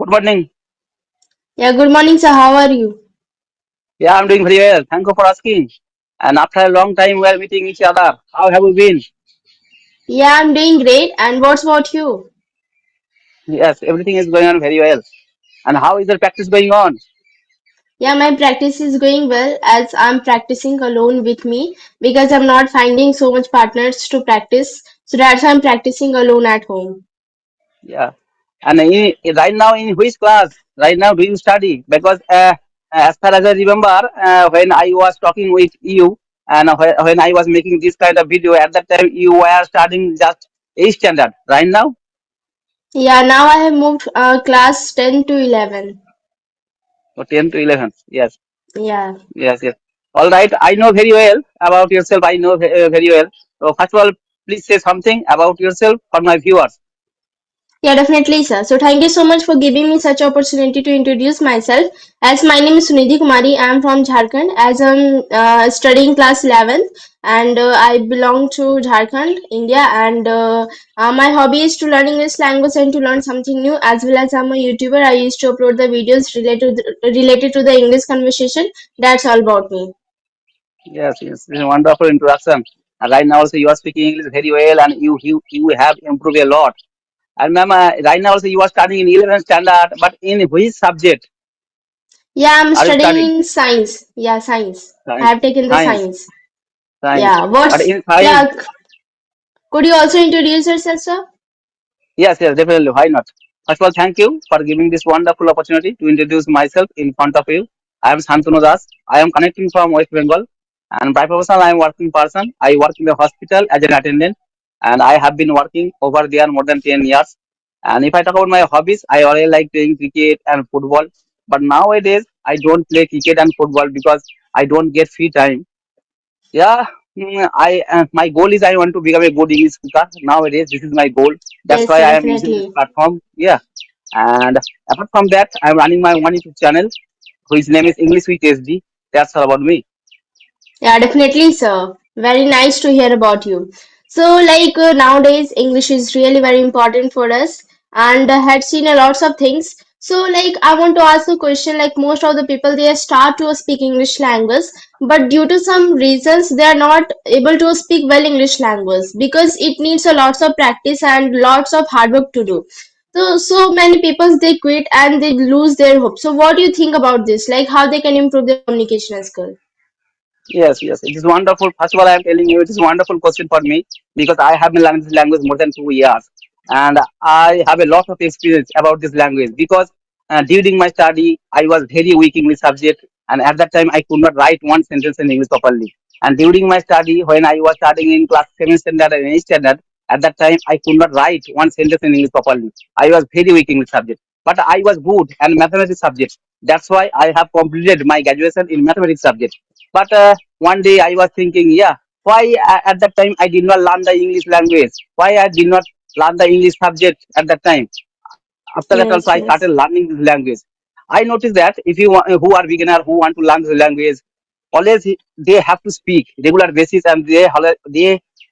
Good morning. Yeah, good morning, sir. How are you? Yeah, I'm doing very well. Thank you for asking. And after a long time, we are meeting each other. How have you been? Yeah, I'm doing great. And what's about you? Yes, everything is going on very well. And how is the practice going on? Yeah, my practice is going well as I'm practicing alone with me because I'm not finding so much partners to practice. So that's why I'm practicing alone at home. Yeah. And right now, in which class? Right now, do you study? Because as far as I remember, when I was talking with you and when I was making this kind of video, at that time you were studying just A standard. Right now, Yeah, now I have moved class 10 to 11. or 10 to 11. Yes. Yeah. Yes, yes. All right. I know very well about yourself. I know very well. So first of all, please say something about yourself for my viewers. Yeah, definitely, sir. So thank you so much for giving me such opportunity to introduce myself. As my name is Sunidhi Kumari, I am from Jharkhand. As I'm studying class 11th, and I belong to Jharkhand, India. And my hobby is to learn English language and to learn something new. As well as I'm a YouTuber, I used to upload the videos related to the English conversation. That's all about me. Yes, yes. This is a wonderful introduction. And right now also you are speaking English very well, and you have improved a lot. And ma'am, right now also you are studying in 11th standard, but in which subject Yeah, I'm are you studying studying? in science. Yeah, science. I Science, have taken the science, science. science. Yeah. But What's in science, yeah? Could you also introduce yourself, sir? yes, yes, definitely. Why not? First of all, thank you for giving this wonderful opportunity to introduce myself in front of you. I am Shantanu Das. I am connecting from West Bengal, and by profession, I am working person. I work in the hospital as an attendant, and I have been working over there more than 10 years. And if I talk about my hobbies, I already like playing cricket and football. But nowadays, I don't play cricket and football because I don't get free time. Yeah, I my goal is I want to become a good English speaker nowadays. This is my goal. That's Yes, why sir, I am using this definitely. platform. Yeah, and apart from that, I'm running my one YouTube channel, whose name is English with SD. That's all about me. Yeah, definitely, sir. Very nice to hear about you. So, nowadays, English is really very important for us, and had seen a lots of things. So, I want to ask a question. Like most of the people, they start to speak English language, but due to some reasons, they are not able to speak well English language because it needs a lots of practice and lots of hard work to do. So many people they quit and they lose their hope. So, what do you think about this? Like how they can improve their communication skill? Yes, yes, it is wonderful. First of all, I am telling you, it is a wonderful question for me because I have been learning this language more than 2 years, and I have a lot of experience about this language because during my study, I was very weak English subject, and at that time, I could not write one sentence in English properly. And during my study, when I was studying in class 7 standard and 8 standard, at that time, I could not write one sentence in English properly. I was very weak English subject, but I was good and mathematics subject. That's why I have completed my graduation in mathematics subject. But one day I was thinking, yeah, why at that time I did not learn the English language? Why I did not learn the English subject at that time? After that also I Yes, started yes. learning this language. I noticed that if you want, who are beginner who want to learn the language, always they have to speak regular basis and they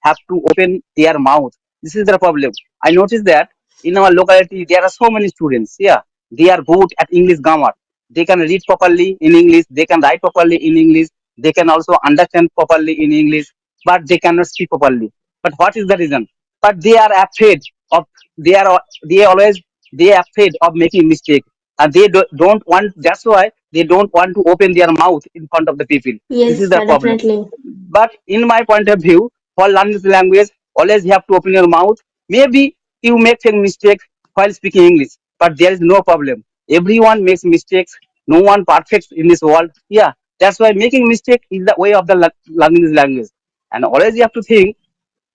have to open their mouth. This is the problem. I noticed that in our locality there are so many students. Yeah, they are good at English grammar. They can read properly in English. They can write properly in English. They can also understand properly in English, but they cannot speak properly. But what is the reason? But they are afraid of they are they always they are afraid of making mistake, and they don't want. That's why they don't want to open their mouth in front of the people. This is Yes, the problem. definitely. But in my point of view, for learning this language, always you have to open your mouth. Maybe you make a mistake while speaking English, but there is no problem. Everyone makes mistakes. No one perfect in this world. Yeah, that's why making mistake is the way of the learning this language. And always you have to think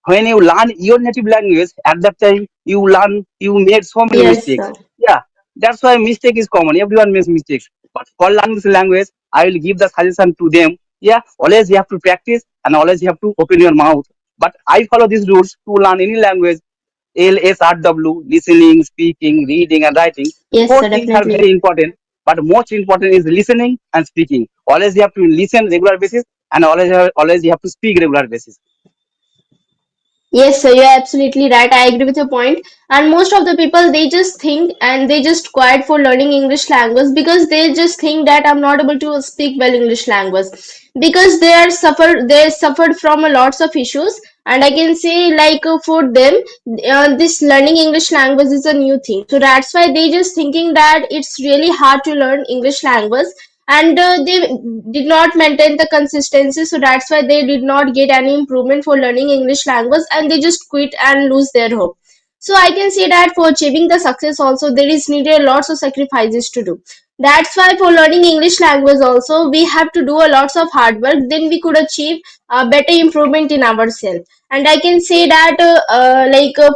when you learn your native language, at that time you made so many Yes, mistakes. sir. Yeah, that's why mistake is common. Everyone makes mistakes. But for learning this language, I will give the suggestion to them. Yeah, always you have to practice and always you have to open your mouth. But I follow these rules to learn any language. LSRW, listening, speaking, reading, and writing. Yes, Four sir, things are definitely. very important, but most important is listening and speaking. Always you have to listen regular basis, and always you have to speak regular basis. Yes, sir, you're absolutely right. I agree with your point. And most of the people, they just think and they just quiet for learning English language because they just think that I'm not able to speak well English language because they suffered from a lots of issues. And I can say like for them, this learning English language is a new thing. So that's why they just thinking that it's really hard to learn English language and they did not maintain the consistency, so that's why they did not get any improvement for learning English language and they just quit and lose their hope. So I can say that for achieving the success also there is needed lots of sacrifices to do. That's why for learning English language also we have to do a lots of hard work, then we could achieve a better improvement in ourselves. And I can say that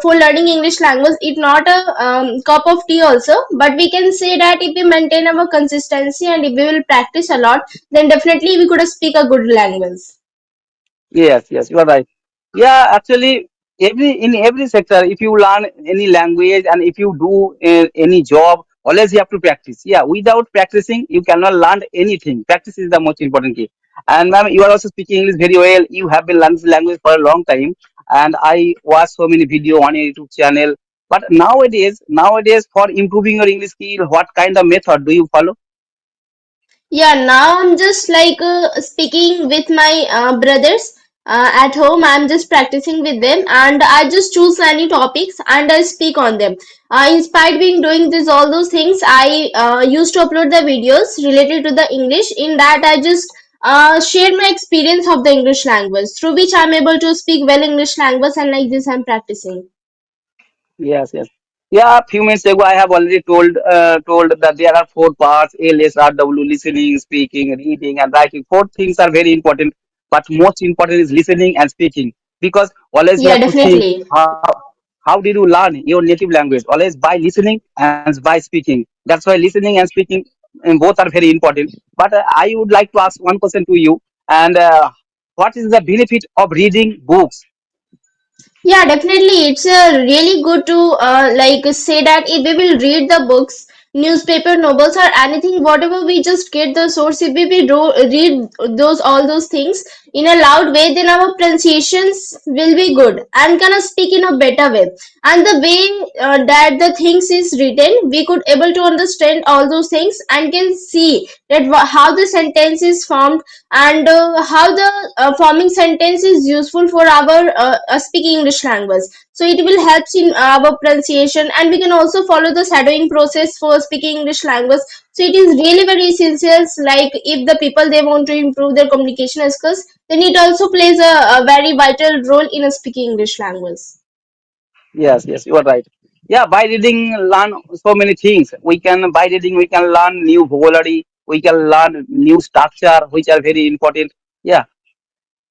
for learning English language it's not a cup of tea also, but we can say that if we maintain our consistency and if we will practice a lot, then definitely we could speak a good language. Yes, yes, you are right. Yeah, actually, every sector, if you learn any language and if you do any job, always you have to practice. Yeah, without practicing, you cannot learn anything. Practice is the most important key. And ma'am, you are also speaking English very well. You have been learning this language for a long time, and I watch so many video on your YouTube channel. But nowadays, for improving your English skill, what kind of method do you follow? Yeah, now I'm just speaking with my brothers at home. I'm just practicing with them, and I just choose any topics and I speak on them. Inspired being doing this all those things, I used to upload the videos related to the English. In that, I just share my experience of the English language, through which I'm able to speak well English language, and like this, I'm practicing. Yes, yes. Yeah, a few minutes ago I have already told that there are four parts: L, S, R, W: listening, speaking, reading, and writing. Four things are very important, but most important is listening and speaking. Because always you Yeah, have to think definitely. how did you learn your native language? Always by listening and by speaking. That's why listening and speaking both are very important. But I would like to ask one question to you. And what is the benefit of reading books? Yeah, definitely. It's really good to say that if we will read the books, newspaper, novels, or anything, whatever we just get the source, if we read those all those things in a loud way, then our pronunciations will be good and gonna speak in a better way. And the way that the things is written, we could able to understand all those things and can see that how the sentence is formed and how the forming sentence is useful for our speaking English language. So it will help in our pronunciation, and we can also follow the shadowing process for speaking English language. So it is really very essential. Like if the people they want to improve their communication skills, then it also plays a very vital role in speaking English language. Yes, yes, you are right. Yeah, by reading, learn so many things. By reading, we can learn new vocabulary. We can learn new structure, which are very important. Yeah,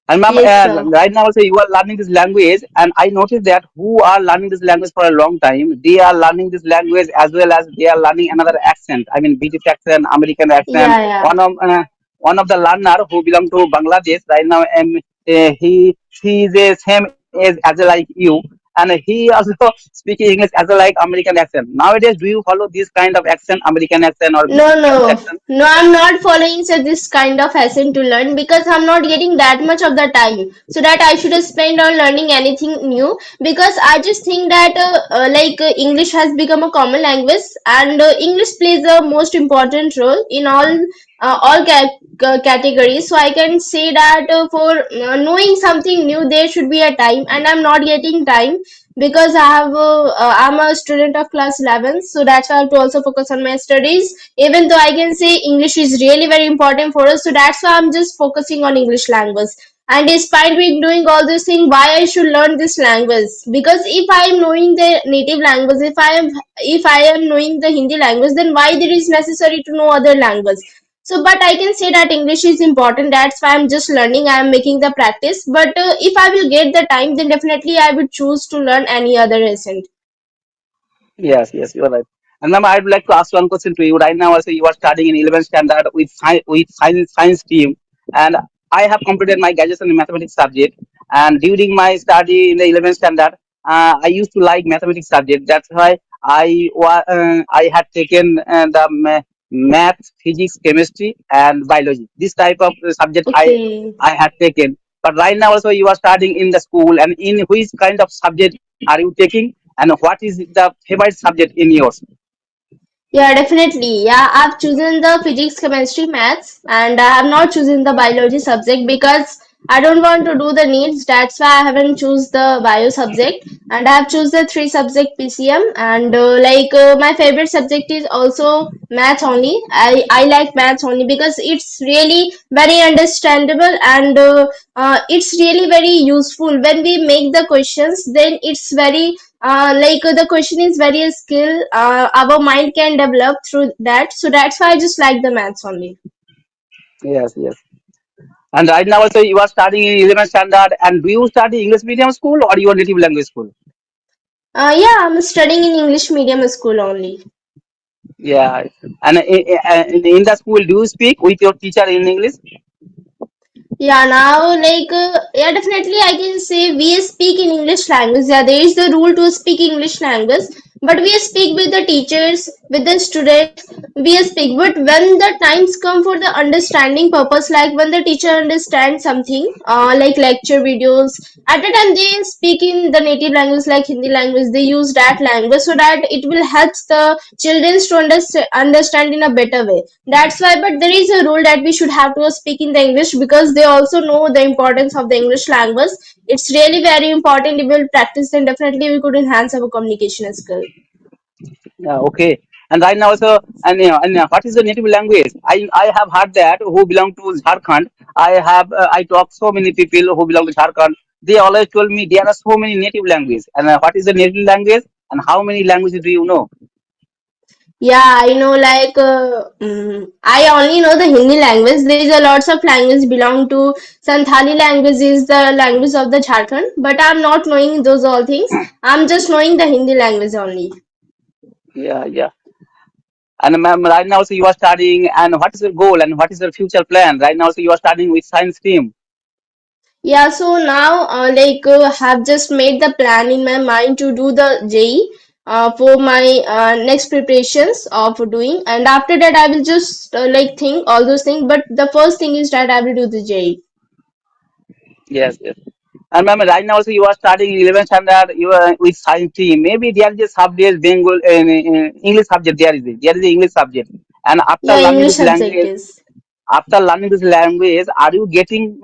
and ma'am, Yes, sir. right now also you are learning this language, and I noticed that who are learning this language for a long time, they are learning this language as well as they are learning another accent. I mean, British accent, American accent. Yeah, yeah. One of the learner who belong to Bangladesh right now, and he is the same age as like you, and he also speaking English as like American accent. Nowadays, do you follow this kind of accent, American accent or No, British no, accent? no, I'm not following such this kind of lesson to learn because I'm not getting that much of the time so that I should spend on learning anything new because I just think that English has become a common language and English plays the most important role in all categories. So I can say that for knowing something new, there should be a time, and I'm not getting time because I'm a student of class 11, so that's why I have to also focus on my studies. Even though I can say English is really very important for us, so that's why I'm just focusing on English language. And despite me doing all this thing, why I should learn this language? Because if I am knowing the native language, if I am knowing the Hindi language, then why there is necessary to know other language? So but I can say that English is important, that's why I'm just learning, I'm making the practice. But if I will get the time, then definitely I would choose to learn any other accent. Yes, yes, you are right. And ma'am, I'd like to ask one question to you. Right now, also you are studying in 11th standard with science stream, and I have completed my graduation in mathematics subject. And during my study in the 11th standard, I used to like mathematics subject. That's why I had taken math, physics, chemistry, and biology. This type of subject I Okay. I had taken. But right now also you are studying in the school, and in which kind of subject are you taking, and what is the favorite subject in yours? Yeah, definitely. Yeah, I've chosen the physics, chemistry, maths, and I have not chosen the biology subject because I don't want to do the needs. That's why I haven't choose the bio subject, and I have choose the three subject PCM. And my favorite subject is also maths only. I like maths only because it's really very understandable and it's really very useful when we make the questions. Then it's very the question is very skill our mind can develop through that, so that's why I just like the maths only. Yes, yes. And right now also you are studying in 11th standard, and do you study English medium school or your native language school? Yeah, I'm studying in English medium school only. Yeah. And in the school, do you speak with your teacher in English? Yeah, now yeah, definitely I can say we speak in English language. Yeah, there is the rule to speak English language, but we speak with the teachers, with the students, we speak. But when the times come for the understanding purpose, like when the teacher understands something, like lecture videos, at the time they speak in the native language like Hindi language. They use that language so that it will help the children to understand in a better way. That's why, but there is a rule that we should have to speak in the English because they also know the importance of the English language. It's really very important. If we'll practice, then definitely we could enhance our communication skill. Yeah, okay. And right now also, and what is the native language? I have heard that who belong to Jharkhand. I talk so many people who belong to Jharkhand. They always told me there are so many native languages. And what is the native language? And how many languages do you know? Yeah, I know. I only know the Hindi language. There is a lots of language belong to Santhali language is the language of the Jharkhand, but I'm not knowing those all things. I'm just knowing the Hindi language only. Yeah, yeah. And ma'am, right now also you are studying, and what is your goal and what is your future plan? Right now also you are studying with science stream. Yeah, so now have just made the plan in my mind to do the JE for my next preparations of doing, and after that I will just think all those things. But the first thing is that I will do the JE. Yes, yes. And ma'am, right now also you are studying in 11th standard. You are with science team. Maybe there is a subject Bengal English subject. There is a English subject. And Yeah, English subject is. after learning this language, are you getting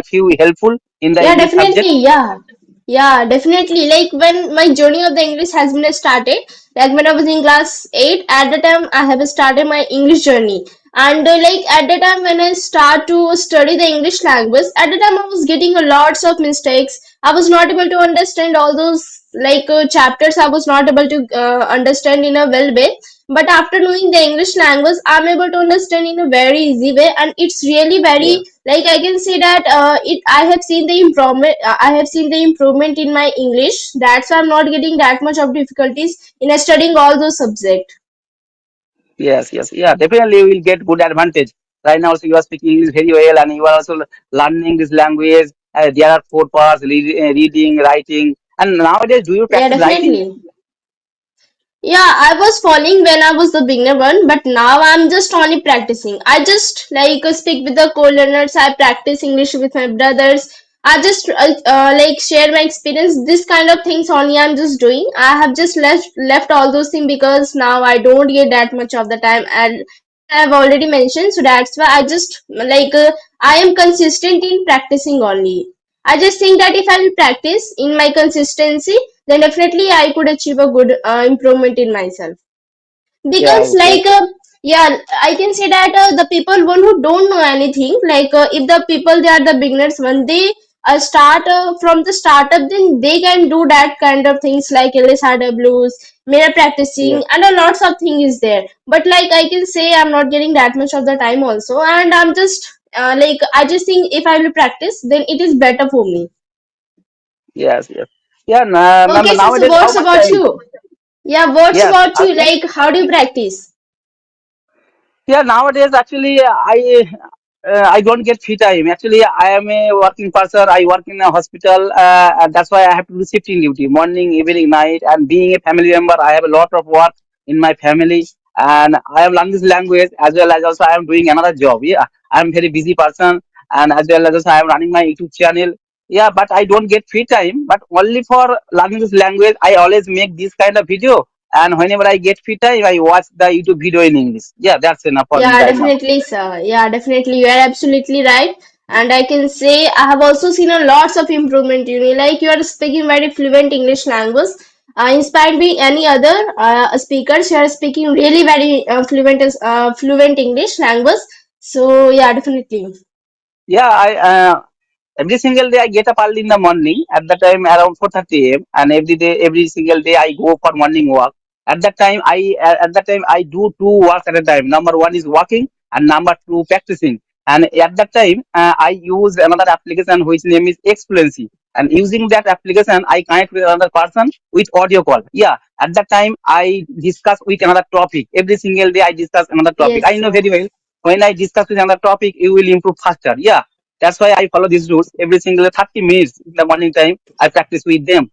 few helpful in the Yeah, English subject? definitely. Yeah. Yeah, definitely. Like when my journey of the English has been started, like when I was in class 8, at the time I have started my English journey. And at the time when I start to study the English language, at the time I was getting a lots of mistakes. I was not able to understand all those chapters. I was not able to understand in a well way. But after knowing the English language, I'm able to understand in a very easy way, and it's really very Yes, like I can say that it. I have seen the improvement. I have seen the improvement in my English. That's why I'm not getting that much of difficulties in studying all those subjects. yes, yes. Yeah, definitely you will get good advantage. Right now, also you are speaking English very well, and you are also learning this language. There are four parts: reading, writing. And nowadays, do you Yeah, practice writing? definitely. Yeah, I was falling when I was the beginner one, but now I'm just only practicing. I just speak with the co-learners. I practice English with my brothers. I just share my experience. This kind of things only I'm just doing. I have just left all those things because now I don't get that much of the time, and I've already mentioned. So that's why I just I am consistent in practicing only. I just think that if I will practice in my consistency, then definitely I could achieve a good improvement in myself. Yeah, Because okay. yeah, I can say that the people one who don't know anything, if the people they are the beginners when they start from the startup, then they can do that kind of things like LSRWs, mirror practicing, Yeah, and a lots of things is there. But I can say I'm not getting that much of the time also, and I'm just I just think if I will practice, then it is better for me. yes, yes. Yeah, ma'am, Okay, so nowadays, how what's much about time? you? Yeah, what's Yes, about you? ask me. Like, how do you practice? Yeah, nowadays actually I don't get free time. Actually, I am a working person. I work in a hospital, and that's why I have to do shifting duty, morning, evening, night. And being a family member, I have a lot of work in my family, and I am learning this language as well as also I am doing another job. Yeah, I am very busy person, and as well as I am running my YouTube channel. Yeah, but I don't get free time. But only for learning this language, I always make this kind of video. And whenever I get free time, I watch the YouTube video in English. Yeah, that's enough for me Yeah, right now. definitely, sir. Yeah, definitely. You are absolutely right. And I can say I have also seen a lots of improvement. Like you are speaking very fluent English language. Inspired by any other speakers, you are speaking really very fluent English language. So yeah, definitely. Yeah, every single day I get up early in the morning at the time around 4:30 a.m. and every day, every single day I go for morning walk. At that time I do two walks at a time. Number one is walking and number two practicing. And at that time I use another application which name is Exfluency. And using that application, I connect with another person with audio call. Yeah, at that time I discuss with another topic. Every single day I discuss another topic. I Yes, know sir. very well when I discuss with another topic, you will improve faster. Yeah, that's why I follow these rules every single 30 minutes in the morning time. I practice with them.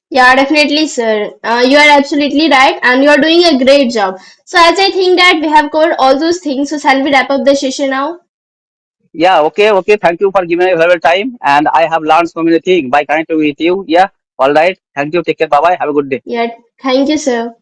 Yeah, definitely, sir. You are absolutely right, and you are doing a great job. So as I think that we have covered all those things, so shall we wrap up the session now? Yeah, okay, okay. Thank you for giving me valuable time. And I have learned so many things by connecting with you. Yeah, all right. Thank you. Take care. Bye bye. Have a good day. Yeah, thank you, sir.